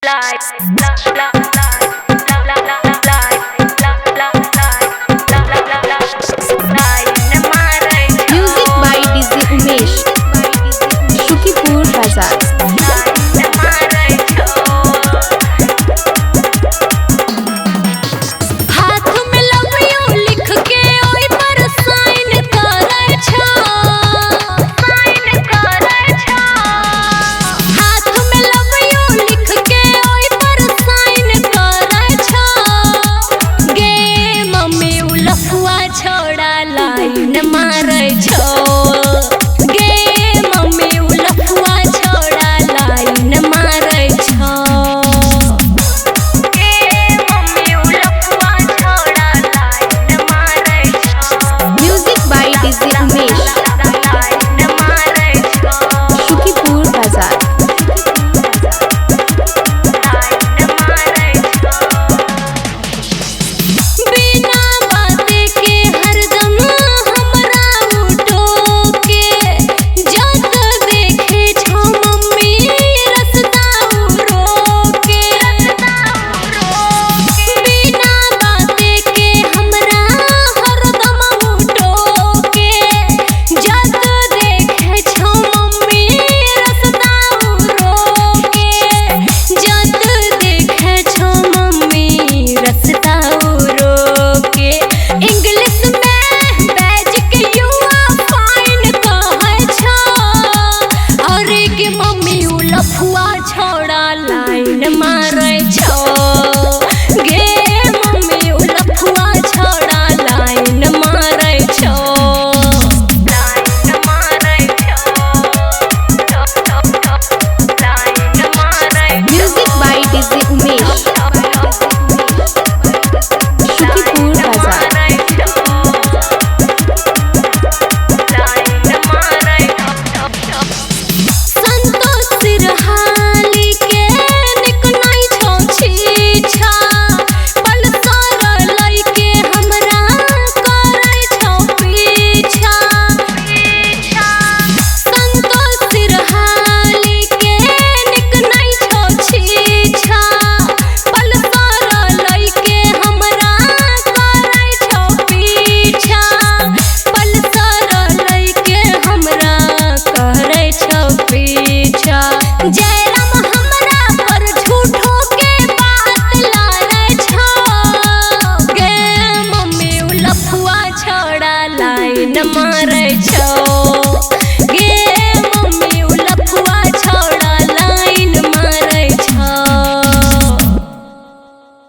by DJ Umesh, Shukipur Bazaar। छोड़ा line मारे छो गे मम्मी उलफुआ छोड़ा लाइन मारे छो गे मम्मी उलफुआ छोड़ा लाइन मारे छो। Music by DJ Umesh, line मारे छो शुकीपुर बाजार। लफुआ छोड़ा लाइन मारे छो।